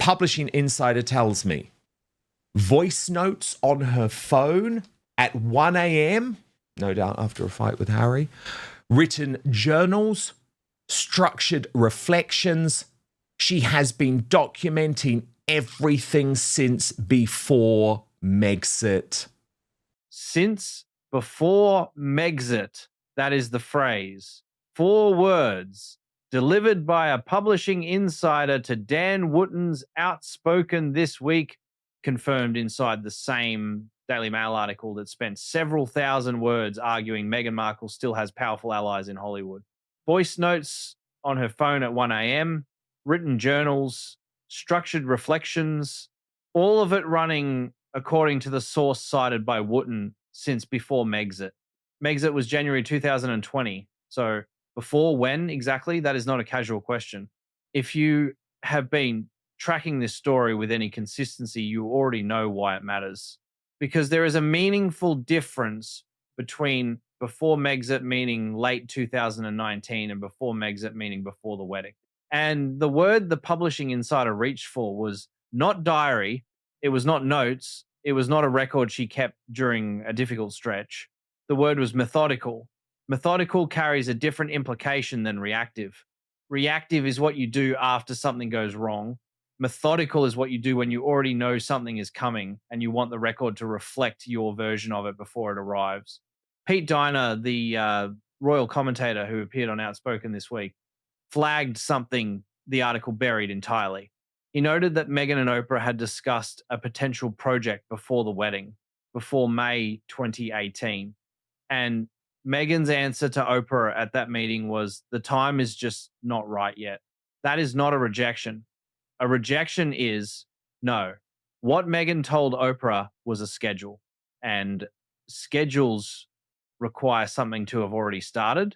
Publishing Insider tells me voice notes on her phone at 1 a.m., no doubt after a fight with Harry, written journals, structured reflections. She has been documenting everything since before Megxit. Since before Megxit, that is the phrase. 4 words delivered by a publishing insider to Dan Wootton's Outspoken this week, confirmed inside the same Daily Mail article that spent several thousand words arguing Meghan Markle still has powerful allies in Hollywood. Voice notes on her phone at 1 a.m., written journals, structured reflections, all of it running according to the source cited by Wootton since before Megxit. Megxit was January 2020. So before when exactly? That is not a casual question. If you have been tracking this story with any consistency, you already know why it matters. Because there is a meaningful difference between before Megxit meaning late 2019 and before Megxit meaning before the wedding. And the word the publishing insider reached for was not diary, it was not notes, it was not a record she kept during a difficult stretch. The word was methodical. Methodical carries a different implication than reactive. Reactive is what you do after something goes wrong. Methodical is what you do when you already know something is coming and you want the record to reflect your version of it before it arrives. Pete Diner, the royal commentator who appeared on Outspoken this week, flagged something the article buried entirely. He noted that Meghan and Oprah had discussed a potential project before the wedding, before May 2018. And Meghan's answer to Oprah at that meeting was, the time is just not right yet. That is not a rejection. A rejection is, no. What Meghan told Oprah was a schedule, and schedules require something to have already started.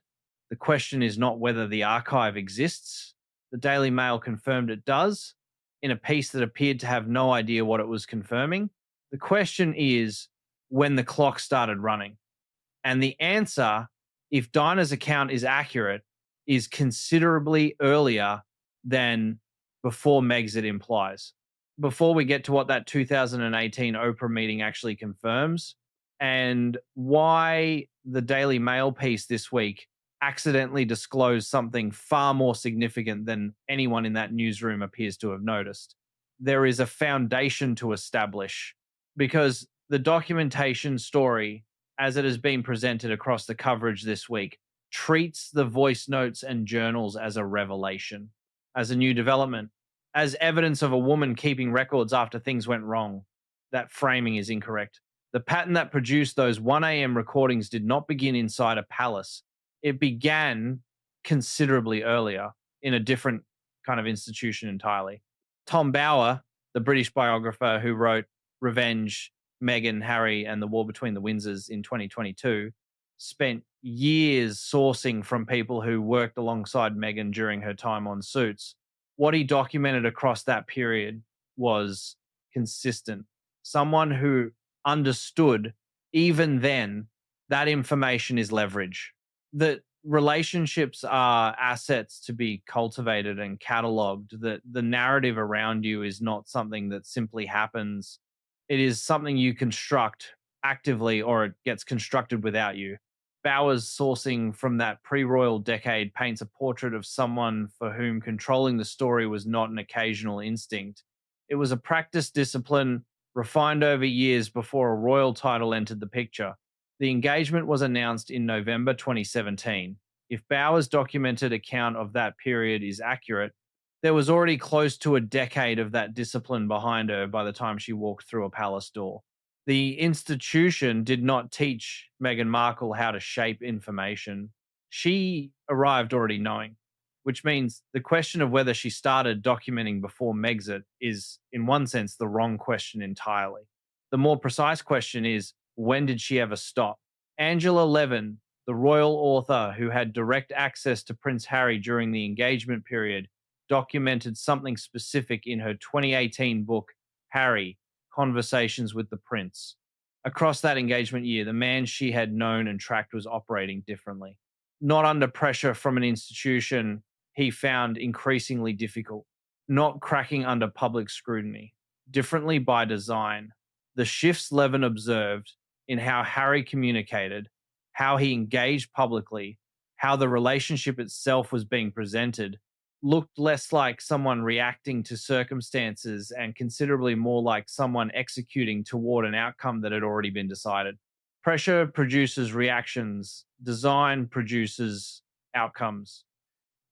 The question is not whether the archive exists. The Daily Mail confirmed it does in a piece that appeared to have no idea what it was confirming. The question is when the clock started running. And the answer, if Dinah's account is accurate, is considerably earlier than before Megxit implies. Before we get to what that 2018 Oprah meeting actually confirms and why the Daily Mail piece this week accidentally disclosed something far more significant than anyone in that newsroom appears to have noticed. There is a foundation to establish because the documentation story, as it has been presented across the coverage this week, treats the voice notes and journals as a revelation, as a new development, as evidence of a woman keeping records after things went wrong. That framing is incorrect. The pattern that produced those 1 a.m. recordings did not begin inside a palace. It began considerably earlier in a different kind of institution entirely. Tom Bower, the British biographer who wrote Revenge, Meghan, Harry, and the War Between the Windsors in 2022, spent years sourcing from people who worked alongside Meghan during her time on Suits. What he documented across that period was consistent. Someone who understood, even then, that information is leverage. That relationships are assets to be cultivated and cataloged, that the narrative around you is not something that simply happens. It is something you construct actively or it gets constructed without you. Bower's sourcing from that pre-royal decade paints a portrait of someone for whom controlling the story was not an occasional instinct. It was a practiced discipline refined over years before a royal title entered the picture. The engagement was announced in November 2017. If Bower's documented account of that period is accurate, there was already close to a decade of that discipline behind her by the time she walked through a palace door. The institution did not teach Meghan Markle how to shape information. She arrived already knowing, which means the question of whether she started documenting before Megxit is, in one sense, the wrong question entirely. The more precise question is, when did she ever stop? Angela Levin, the royal author who had direct access to Prince Harry during the engagement period, documented something specific in her 2018 book, Harry, Conversations with the Prince. Across that engagement year, the man she had known and tracked was operating differently. Not under pressure from an institution he found increasingly difficult. not cracking under public scrutiny, differently by design. The shifts Levin observed in how Harry communicated, how he engaged publicly, how the relationship itself was being presented, looked less like someone reacting to circumstances and considerably more like someone executing toward an outcome that had already been decided. Pressure produces reactions, design produces outcomes.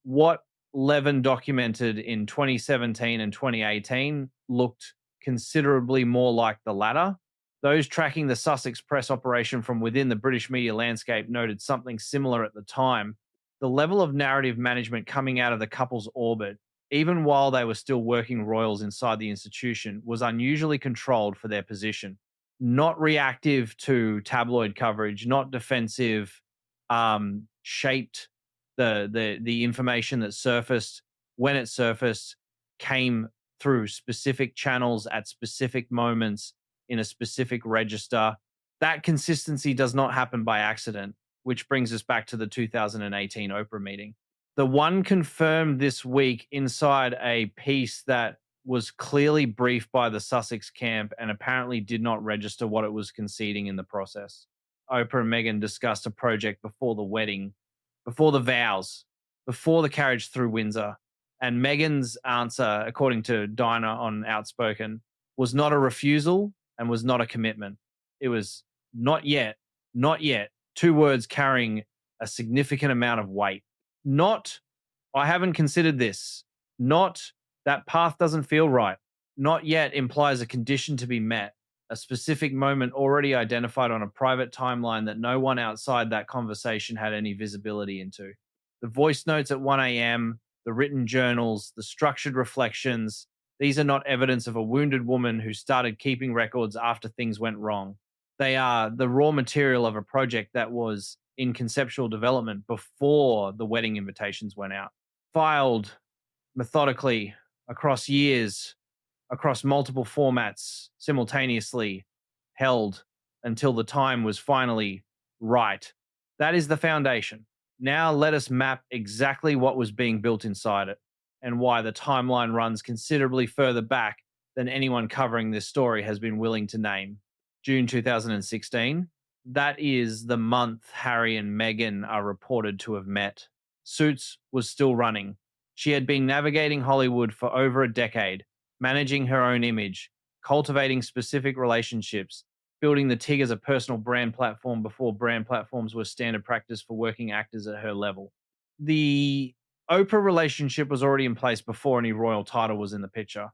What Levin documented in 2017 and 2018 looked considerably more like the latter. Those tracking the Sussex press operation from within the British media landscape noted something similar at the time. The level of narrative management coming out of the couple's orbit, even while they were still working royals inside the institution, was unusually controlled for their position. Not reactive to tabloid coverage, not defensive, shaped the information that surfaced when it surfaced came through specific channels at specific moments in a specific register. That consistency does not happen by accident, which brings us back to the 2018 Oprah meeting. The one confirmed this week inside a piece that was clearly briefed by the Sussex camp and apparently did not register what it was conceding in the process. Oprah and Meghan discussed a project before the wedding, before the vows, before the carriage through Windsor. And Meghan's answer, according to Dinah on Outspoken, was not a refusal and was not a commitment. It was not yet, not yet. Two words carrying a significant amount of weight. Not, I haven't considered this. Not, that path doesn't feel right. Not yet implies a condition to be met, a specific moment already identified on a private timeline that no one outside that conversation had any visibility into. The voice notes at 1 a.m., the written journals, the structured reflections, these are not evidence of a wounded woman who started keeping records after things went wrong. They are the raw material of a project that was in conceptual development before the wedding invitations went out. Filed methodically across years, across multiple formats, simultaneously held until the time was finally right. That is the foundation. Now let us map exactly what was being built inside it and why the timeline runs considerably further back than anyone covering this story has been willing to name. June 2016. That is the month Harry and Meghan are reported to have met. Suits was still running. She had been navigating Hollywood for over a decade, managing her own image, cultivating specific relationships, building the TIG as a personal brand platform before brand platforms were standard practice for working actors at her level. The Oprah relationship was already in place before any royal title was in the picture.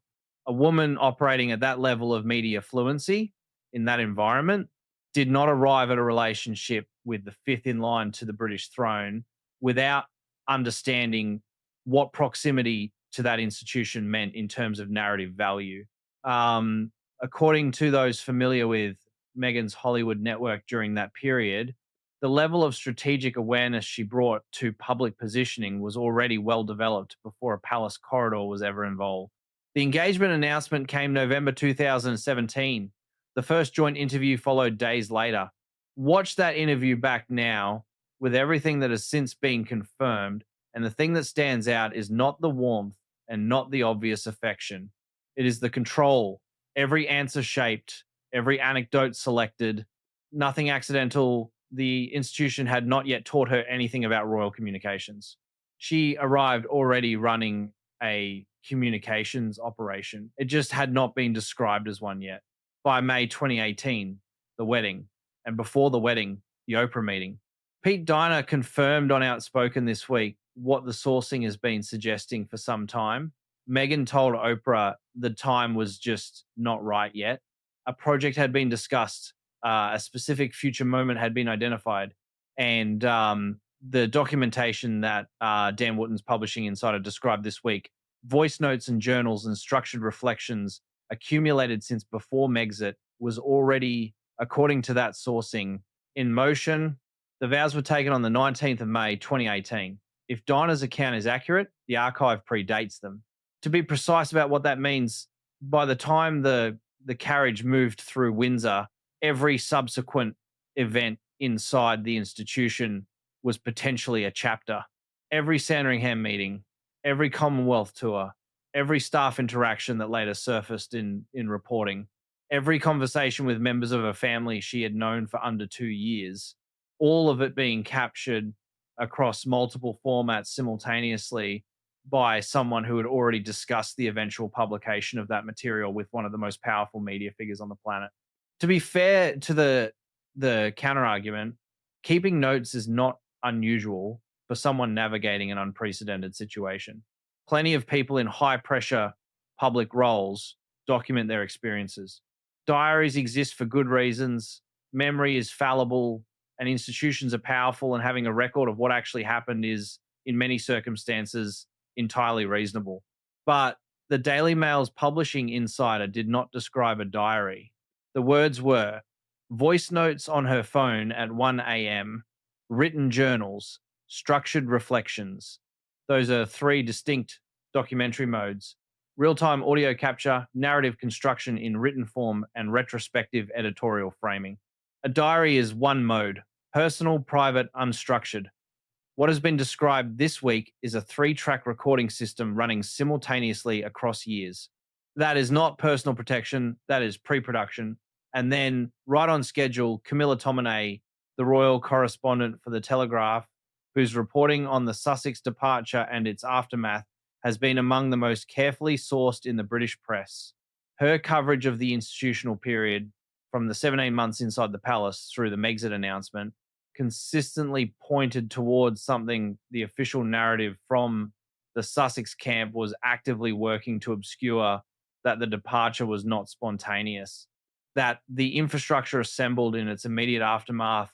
A woman operating at that level of media fluency in that environment did not arrive at a relationship with the fifth in line to the British throne without understanding what proximity to that institution meant in terms of narrative value. According to those familiar with Meghan's Hollywood network during that period, the level of strategic awareness she brought to public positioning was already well developed before a palace corridor was ever involved. The engagement announcement came November 2017. The first joint interview followed days later. Watch that interview back now with everything that has since been confirmed, and the thing that stands out is not the warmth and not the obvious affection. It is the control, every answer shaped, every anecdote selected, nothing accidental. The institution had not yet taught her anything about royal communications. She arrived already running a communications operation. It just had not been described as one yet. By May 2018, the wedding, and before the wedding, the Oprah meeting. Pete Diner confirmed on Outspoken this week what the sourcing has been suggesting for some time. Meghan told Oprah the time was just not right yet. A project had been discussed, a specific future moment had been identified, and the documentation that Dan Wootton's Publishing Insider described this week, voice notes and journals and structured reflections accumulated since before Megxit, was already, according to that sourcing, in motion. The vows were taken on the 19th of May, 2018. If Dinah's account is accurate, the archive predates them. To be precise about what that means, by the time the carriage moved through Windsor, every subsequent event inside the institution was potentially a chapter. Every Sandringham meeting, every Commonwealth tour, every staff interaction that later surfaced in reporting, every conversation with members of her family she had known for under 2 years, all of it being captured across multiple formats simultaneously by someone who had already discussed the eventual publication of that material with one of the most powerful media figures on the planet. To be fair to the counter argument, keeping notes is not unusual for someone navigating an unprecedented situation. Plenty of people in high pressure public roles document their experiences. Diaries exist for good reasons. Memory is fallible, and institutions are powerful, and having a record of what actually happened is, in many circumstances, entirely reasonable. But the Daily Mail's publishing insider did not describe a diary. The words were voice notes on her phone at 1 a.m., written journals, structured reflections. Those are three distinct documentary modes: real time audio capture, narrative construction in written form, and retrospective editorial framing. A diary is one mode: personal, private, unstructured. What has been described this week is a 3-track recording system running simultaneously across years. That is not personal protection, that is pre production. And then, right on schedule, Camilla Tominey, the royal correspondent for The Telegraph, whose reporting on the Sussex departure and its aftermath has been among the most carefully sourced in the British press. Her coverage of the institutional period, from the 17 months inside the palace through the Megxit announcement, consistently pointed towards something the official narrative from the Sussex camp was actively working to obscure: that the departure was not spontaneous, that the infrastructure assembled in its immediate aftermath,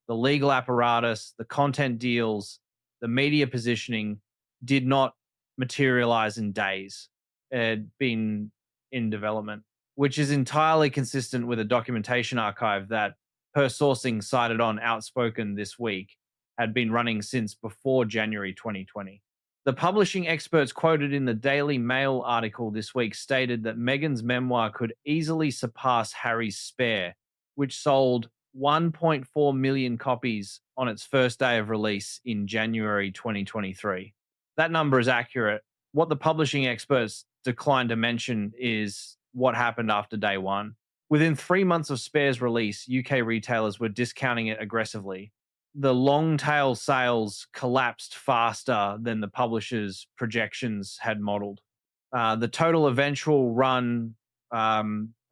the legal apparatus, the content deals, the media positioning did not materialize in days. It had been in development, which is entirely consistent with a documentation archive that, per sourcing cited on Outspoken this week, had been running since before January 2020. The publishing experts quoted in the Daily Mail article this week stated that Meghan's memoir could easily surpass Harry's Spare, which sold 1.4 million copies on its first day of release in January 2023. That number is accurate. What the publishing experts declined to mention is what happened after day one. Within 3 months of Spare's release, UK retailers were discounting it aggressively. The long tail sales collapsed faster than the publisher's projections had modeled. The total eventual run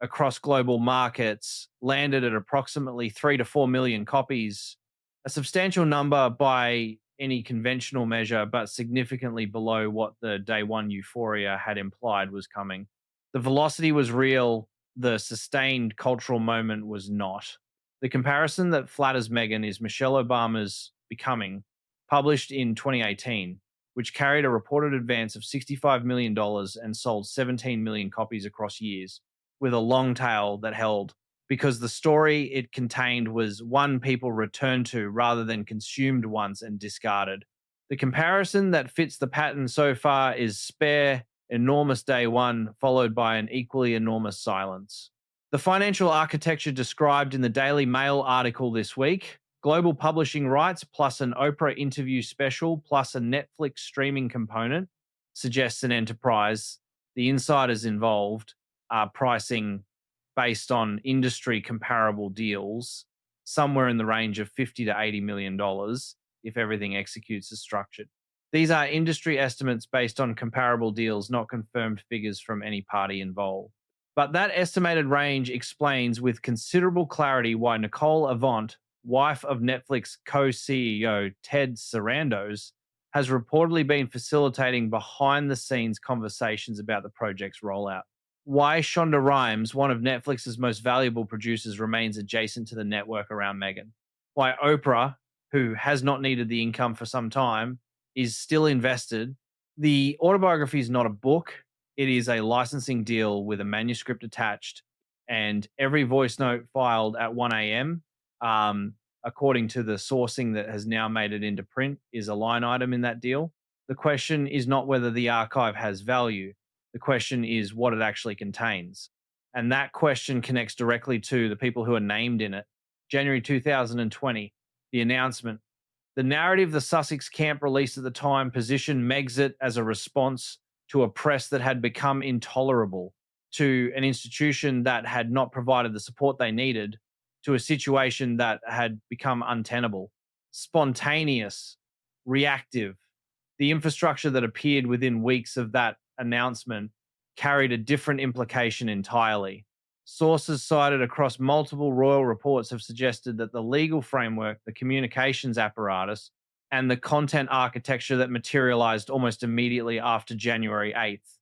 across global markets landed at approximately 3 to 4 million copies, a substantial number by any conventional measure, but significantly below what the day one euphoria had implied was coming. The velocity was real. The sustained cultural moment was not. The comparison that flatters Meghan is Michelle Obama's Becoming, published in 2018, which carried a reported advance of $65 million and sold 17 million copies across years, with a long tail that held, because the story it contained was one people returned to rather than consumed once and discarded. The comparison that fits the pattern so far is Spare, enormous day one, followed by an equally enormous silence. The financial architecture described in the Daily Mail article this week: global publishing rights plus an Oprah interview special plus a Netflix streaming component, suggests an enterprise. The insiders involved are pricing based on industry comparable deals, somewhere in the range of $50 to $80 million if everything executes as structured. These are industry estimates based on comparable deals, not confirmed figures from any party involved. But that estimated range explains with considerable clarity why Nicole Avant, wife of Netflix co-CEO Ted Sarandos, has reportedly been facilitating behind-the-scenes conversations about the project's rollout. Why Shonda Rhimes, one of Netflix's most valuable producers, remains adjacent to the network around Meghan. Why Oprah, who has not needed the income for some time, is still invested. The autobiography is not a book. It is a licensing deal with a manuscript attached, and every voice note filed at 1 a.m., according to the sourcing that has now made it into print, is a line item in that deal. The question is not whether the archive has value. The question is what it actually contains. And that question connects directly to the people who are named in it. January 2020, the announcement. The narrative the Sussex camp released at the time positioned Megxit as a response to a press that had become intolerable, to an institution that had not provided the support they needed, to a situation that had become untenable. Spontaneous, reactive. The infrastructure that appeared within weeks of that announcement carried a different implication entirely. Sources cited across multiple royal reports have suggested that the legal framework, the communications apparatus, and the content architecture that materialized almost immediately after January 8th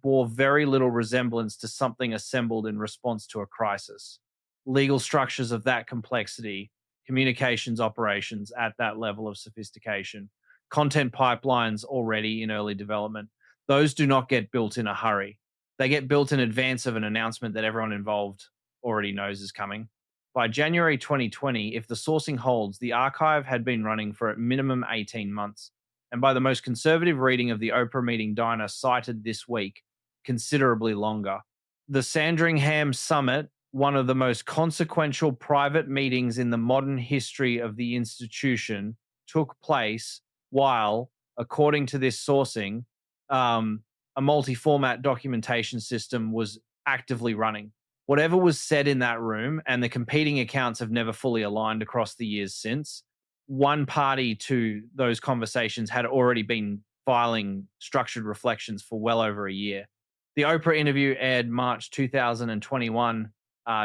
bore very little resemblance to something assembled in response to a crisis. Legal structures of that complexity, communications operations at that level of sophistication, content pipelines already in early development, those do not get built in a hurry. They get built in advance of an announcement that everyone involved already knows is coming. By January 2020, if the sourcing holds, the archive had been running for at minimum 18 months. And by the most conservative reading of the Oprah meeting Dinah cited this week, considerably longer. The Sandringham Summit, one of the most consequential private meetings in the modern history of the institution, took place while, according to this sourcing, a multi-format documentation system was actively running. Whatever was said in that room, and the competing accounts have never fully aligned across the years since, one party to those conversations had already been filing structured reflections for well over a year. The Oprah interview aired March 2021.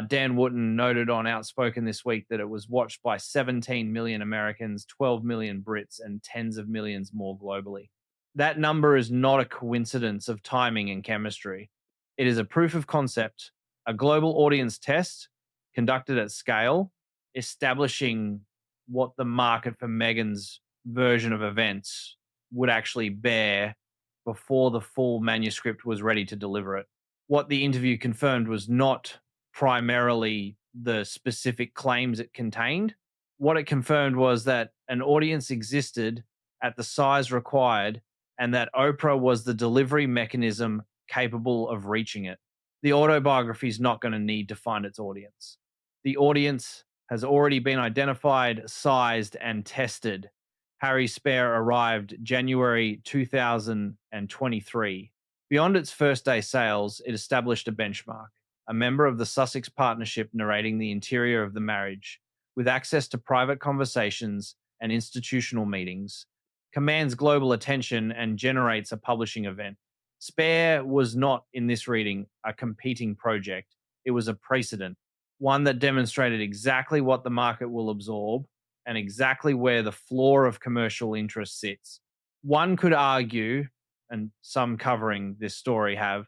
Dan Wootton noted on Outspoken this week that it was watched by 17 million Americans, 12 million Brits, and tens of millions more globally. That number is not a coincidence of timing and chemistry. It is a proof of concept, a global audience test conducted at scale, establishing what the market for Meghan's version of events would actually bear before the full manuscript was ready to deliver it. What the interview confirmed was not primarily the specific claims it contained. What it confirmed was that an audience existed at the size required and that Oprah was the delivery mechanism capable of reaching it. The autobiography is not going to need to find its audience. The audience has already been identified, sized, and tested. Harry Spare arrived January 2023. Beyond its first day sales, it established a benchmark, a member of the Sussex Partnership narrating the interior of the marriage, with access to private conversations and institutional meetings, commands global attention and generates a publishing event. Spare was not, in this reading, a competing project. It was a precedent, one that demonstrated exactly what the market will absorb and exactly where the floor of commercial interest sits. One could argue, and some covering this story have,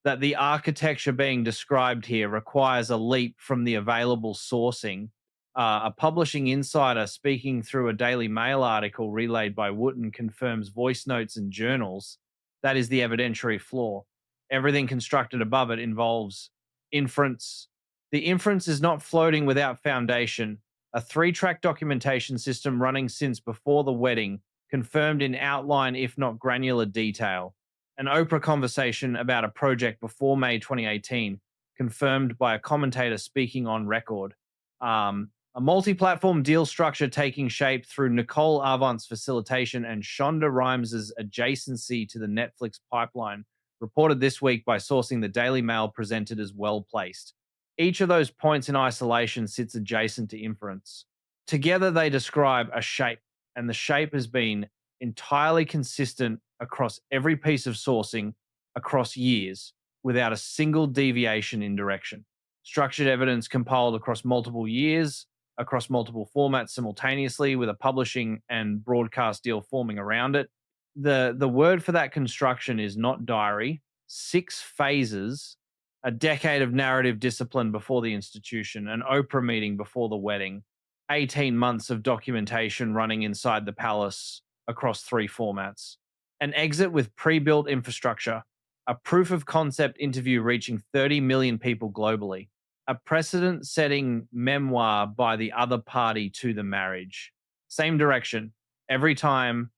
that the architecture being described here requires a leap from the available sourcing. A publishing insider speaking through a Daily Mail article relayed by Wootton confirms voice notes and journals. That is the evidentiary flaw. Everything constructed above it involves inference. The inference is not floating without foundation. A 3-track documentation system running since before the wedding, confirmed in outline if not granular detail. An Oprah conversation about a project before May 2018, confirmed by a commentator speaking on record. A multi-platform deal structure taking shape through Nicole Avant's facilitation and Shonda Rhimes' adjacency to the Netflix pipeline, reported this week by sourcing the Daily Mail, presented as well-placed. Each of those points in isolation sits adjacent to inference. Together they describe a shape, and the shape has been entirely consistent across every piece of sourcing across years without a single deviation in direction. Structured evidence compiled across multiple years, across multiple formats simultaneously, with a publishing and broadcast deal forming around it. The word for that construction is not diary. 6 phases, a decade of narrative discipline before the institution, an Oprah meeting before the wedding, 18 months of documentation running inside the palace across 3 formats, an exit with pre-built infrastructure, a proof of concept interview reaching 30 million people globally, a precedent-setting memoir by the other party to the marriage. Same direction, every time,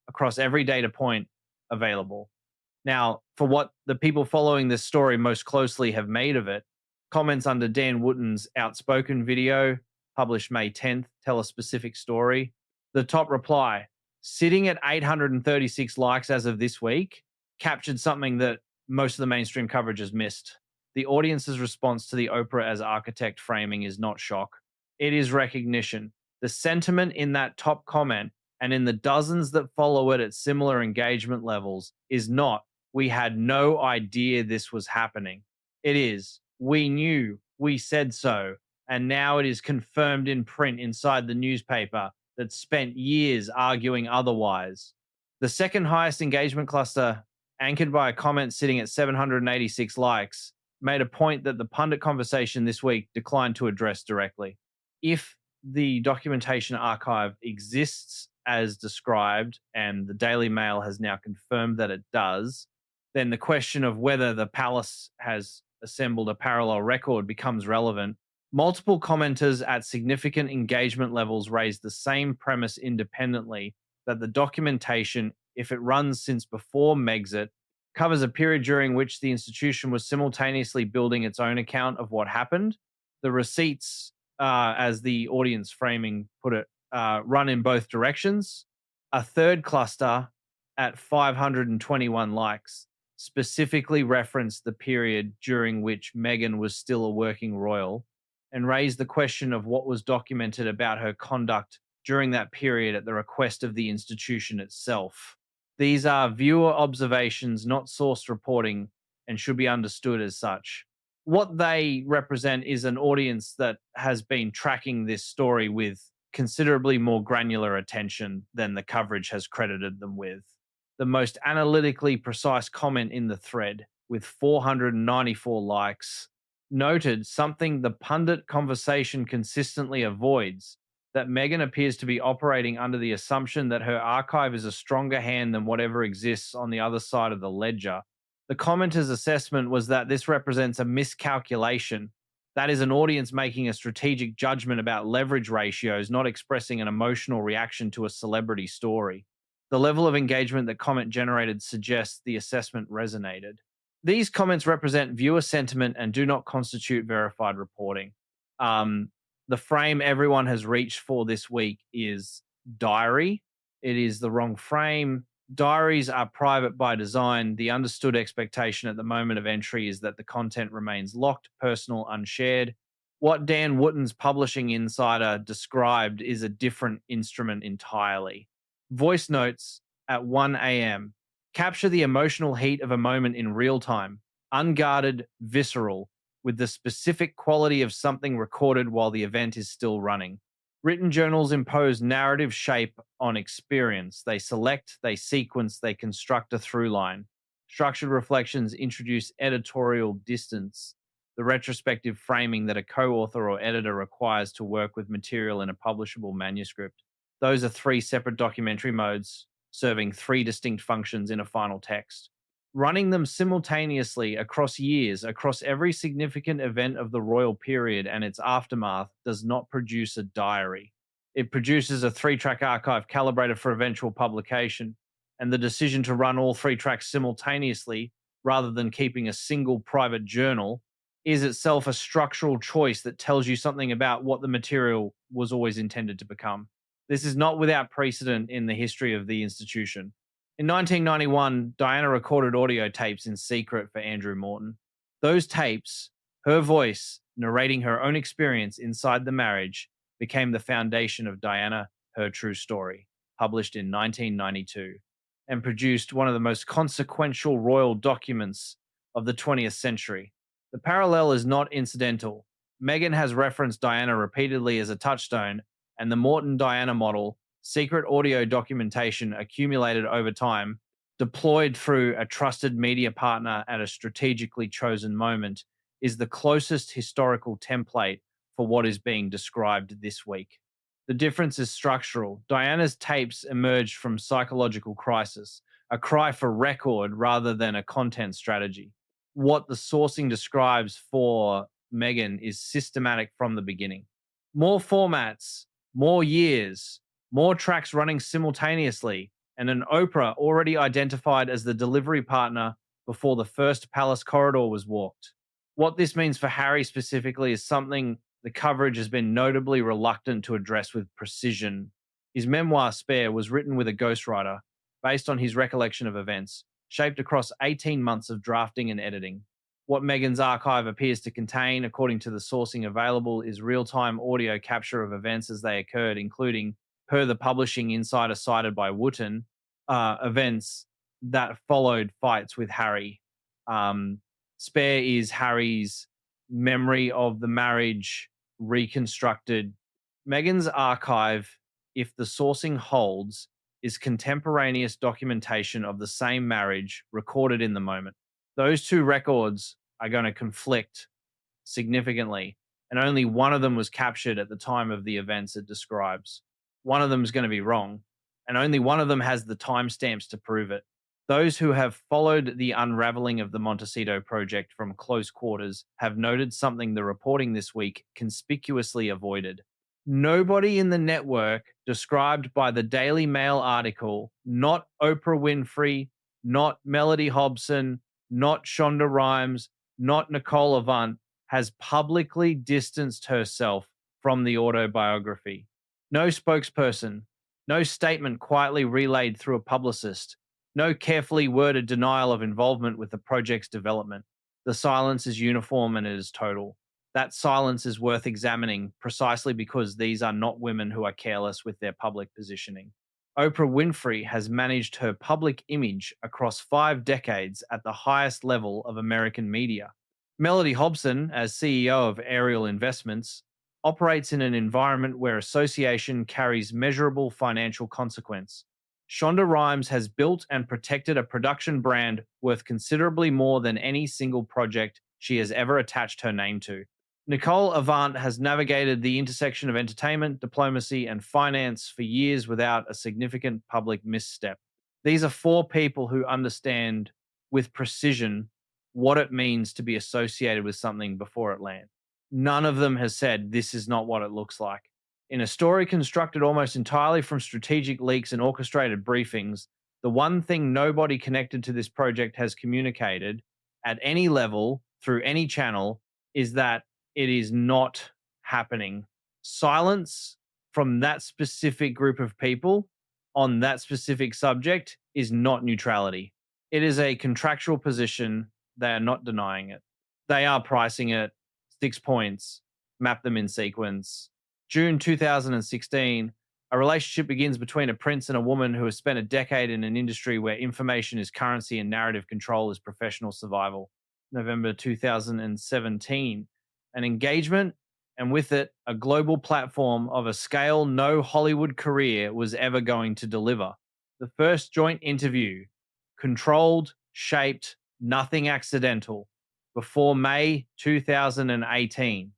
across every data point available. Now, for what the people following this story most closely have made of it, comments under Dan Wootton's Outspoken video, published May 10th, tell a specific story. The top reply, sitting at 836 likes as of this week, captured something that most of the mainstream coverage has missed. The audience's response to the Oprah as architect framing is not shock. It is recognition. The sentiment in that top comment and in the dozens that follow it at similar engagement levels is not, we had no idea this was happening. It is, we knew, we said so, and now it is confirmed in print inside the newspaper that spent years arguing otherwise. The second highest engagement cluster, anchored by a comment sitting at 786 likes, made a point that the pundit conversation this week declined to address directly. If the documentation archive exists as described, and the Daily Mail has now confirmed that it does, then the question of whether the palace has assembled a parallel record becomes relevant. Multiple commenters at significant engagement levels raised the same premise independently, that the documentation, if it runs since before Megxit, covers a period during which the institution was simultaneously building its own account of what happened. The receipts, as the audience framing put it, run in both directions. A third cluster at 521 likes specifically referenced the period during which Meghan was still a working royal and raised the question of what was documented about her conduct during that period at the request of the institution itself. These are viewer observations, not sourced reporting, and should be understood as such. What they represent is an audience that has been tracking this story with considerably more granular attention than the coverage has credited them with. The most analytically precise comment in the thread, with 494 likes, noted something the pundit conversation consistently avoids, that Meghan appears to be operating under the assumption that her archive is a stronger hand than whatever exists on the other side of the ledger. The commenter's assessment was that this represents a miscalculation. That is an audience making a strategic judgment about leverage ratios, not expressing an emotional reaction to a celebrity story. The level of engagement that comment generated suggests the assessment resonated. These comments represent viewer sentiment and do not constitute verified reporting. The frame everyone has reached for this week is diary. It is the wrong frame. Diaries are private by design. The understood expectation at the moment of entry is that the content remains locked, personal, unshared. What Dan Wootton's publishing insider described is a different instrument entirely. Voice notes at 1 a.m. capture the emotional heat of a moment in real time, unguarded, visceral, with the specific quality of something recorded while the event is still running. Written journals impose narrative shape on experience. They select, they sequence, they construct a through line. Structured reflections introduce editorial distance, the retrospective framing that a co-author or editor requires to work with material in a publishable manuscript. Those are three separate documentary modes, serving three distinct functions in a final text. Running them simultaneously across years, across every significant event of the royal period and its aftermath, does not produce a diary. It produces a 3-track archive calibrated for eventual publication, and the decision to run all 3 tracks simultaneously, rather than keeping a single private journal, is itself a structural choice that tells you something about what the material was always intended to become. This is not without precedent in the history of the institution. In 1991, Diana recorded audio tapes in secret for Andrew Morton. Those tapes, her voice narrating her own experience inside the marriage, became the foundation of Diana, Her True Story, published in 1992, and produced one of the most consequential royal documents of the 20th century. The parallel is not incidental. Meghan has referenced Diana repeatedly as a touchstone, and the Morton-Diana model, secret audio documentation accumulated over time, deployed through a trusted media partner at a strategically chosen moment, is the closest historical template for what is being described this week. The difference is structural. Diana's tapes emerged from psychological crisis, a cry for record rather than a content strategy. What the sourcing describes for Meghan is systematic from the beginning. More formats, more years, more tracks running simultaneously, and an Oprah already identified as the delivery partner before the first palace corridor was walked. What this means for Harry specifically is something the coverage has been notably reluctant to address with precision. His memoir, Spare, was written with a ghostwriter based on his recollection of events. shaped across 18 months of drafting and editing. What Meghan's archive appears to contain, according to the sourcing available, is real-time audio capture of events as they occurred, including, per the publishing insider cited by Wooten, events that followed fights with Harry. Spare is Harry's memory of the marriage reconstructed. Meghan's archive, if the sourcing holds, is contemporaneous documentation of the same marriage recorded in the moment. Those two records are going to conflict significantly, and only one of them was captured at the time of the events it describes. One of them is going to be wrong, and only one of them has the timestamps to prove it. Those who have followed the unraveling of the Montecito project from close quarters have noted something the reporting this week conspicuously avoided. Nobody in the network described by the Daily Mail article, not Oprah Winfrey, not Melody Hobson, not Shonda Rhimes, not Nicole Avant, has publicly distanced herself from the autobiography. No spokesperson, no statement quietly relayed through a publicist, no carefully worded denial of involvement with the project's development. The silence is uniform and it is total. That silence is worth examining precisely because these are not women who are careless with their public positioning. Oprah Winfrey has managed her public image across 5 decades at the highest level of American media. Melody Hobson, as CEO of Ariel Investments, operates in an environment where association carries measurable financial consequence. Shonda Rhimes has built and protected a production brand worth considerably more than any single project she has ever attached her name to. Nicole Avant has navigated the intersection of entertainment, diplomacy, and finance for years without a significant public misstep. These are 4 people who understand with precision what it means to be associated with something before it lands. None of them has said this is not what it looks like. In a story constructed almost entirely from strategic leaks and orchestrated briefings, the one thing nobody connected to this project has communicated at any level through any channel is that it is not happening. Silence from that specific group of people on that specific subject is not neutrality. It is a contractual position. They are not denying it. They are pricing it. 6 points. Map them in sequence. June 2016, a relationship begins between a prince and a woman who has spent a decade in an industry where information is currency and narrative control is professional survival. November 2017, an engagement, and with it, a global platform of a scale no Hollywood career was ever going to deliver. The first joint interview, controlled, shaped, nothing accidental, before May 2018.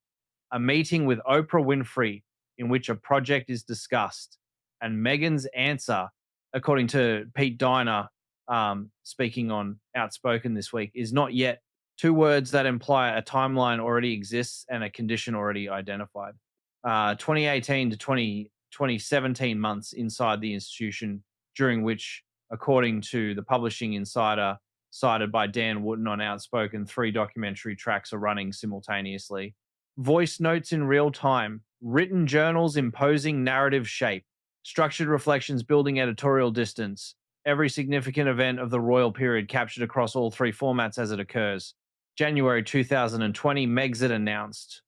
A meeting with Oprah Winfrey in which a project is discussed. And Meghan's answer, according to Pete Diner, speaking on Outspoken this week, is not yet. 2 words that imply a timeline already exists and a condition already identified. 2018 to 2017 months inside the institution, during which, according to the publishing insider cited by Dan Wooten on Outspoken, 3 documentary tracks are running simultaneously. Voice notes in real time, written journals imposing narrative shape, structured reflections building editorial distance, every significant event of the royal period captured across all 3 formats as it occurs. January 2020, Megxit announced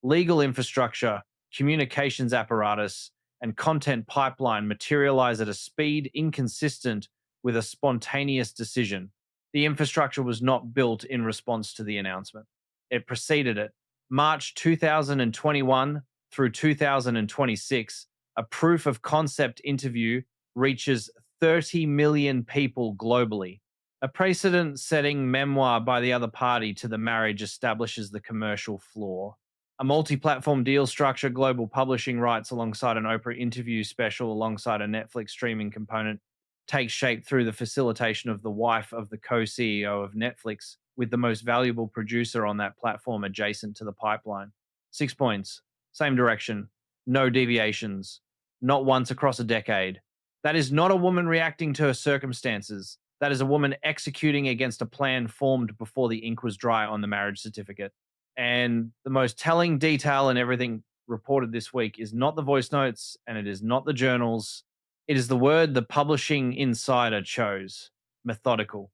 legal infrastructure, communications apparatus, and content pipeline materialize at a speed inconsistent with a spontaneous decision. The infrastructure was not built in response to the announcement. It preceded it. March 2021 through 2026, a proof of concept interview reaches 30 million people globally. A precedent-setting memoir by the other party to the marriage establishes the commercial flaw. A multi-platform deal structure, global publishing rights alongside an Oprah interview special alongside a Netflix streaming component takes shape through the facilitation of the wife of the co-CEO of Netflix with the most valuable producer on that platform adjacent to the pipeline. 6 points. Same direction. No deviations. Not once across a decade. That is not a woman reacting to her circumstances. That is a woman executing against a plan formed before the ink was dry on the marriage certificate. And the most telling detail in everything reported this week is not the voice notes and it is not the journals. It is the word the publishing insider chose. Methodical.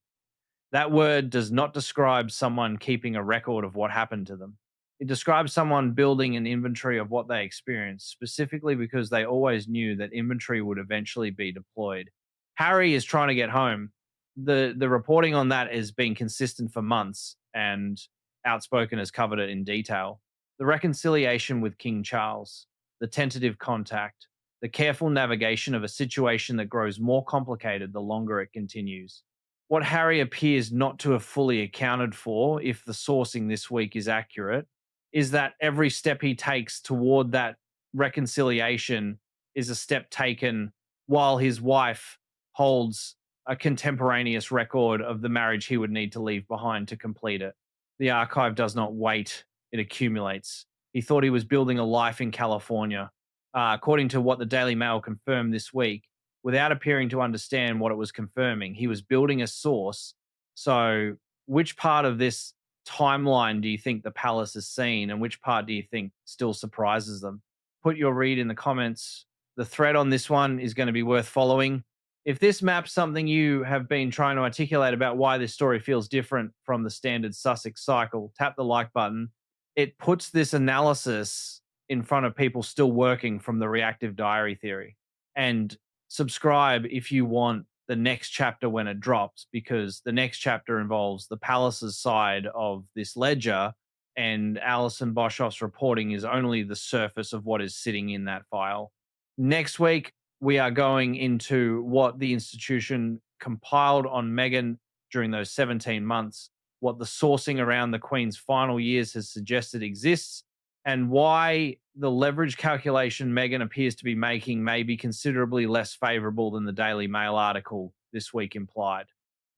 That word does not describe someone keeping a record of what happened to them. It describes someone building an inventory of what they experienced, specifically because they always knew that inventory would eventually be deployed. Harry is trying to get home. The reporting on that has been consistent for months, and Outspoken has covered it in detail. The reconciliation with King Charles, the tentative contact, the careful navigation of a situation that grows more complicated the longer it continues. What Harry appears not to have fully accounted for, if the sourcing this week is accurate, is that every step he takes toward that reconciliation is a step taken while his wife holds a contemporaneous record of the marriage he would need to leave behind to complete it. The archive does not wait, it accumulates. He thought he was building a life in California. According to what the Daily Mail confirmed this week, without appearing to understand what it was confirming, he was building a source. So, which part of this timeline do you think the palace has seen, and which part do you think still surprises them? Put your read in the comments. The thread on this one is going to be worth following. If this maps something you have been trying to articulate about why this story feels different from the standard Sussex cycle, tap the like button. It puts this analysis in front of people still working from the reactive diary theory. And subscribe if you want the next chapter when it drops, because the next chapter involves the palace's side of this ledger, and Alison Boshoff's reporting is only the surface of what is sitting in that file. Next week, we are going into what the institution compiled on Meghan during those 17 months, what the sourcing around the Queen's final years has suggested exists, and why the leverage calculation Meghan appears to be making may be considerably less favorable than the Daily Mail article this week implied.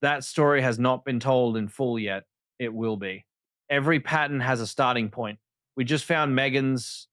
That story has not been told in full yet. It will be. Every pattern has a starting point. We just found Meghan's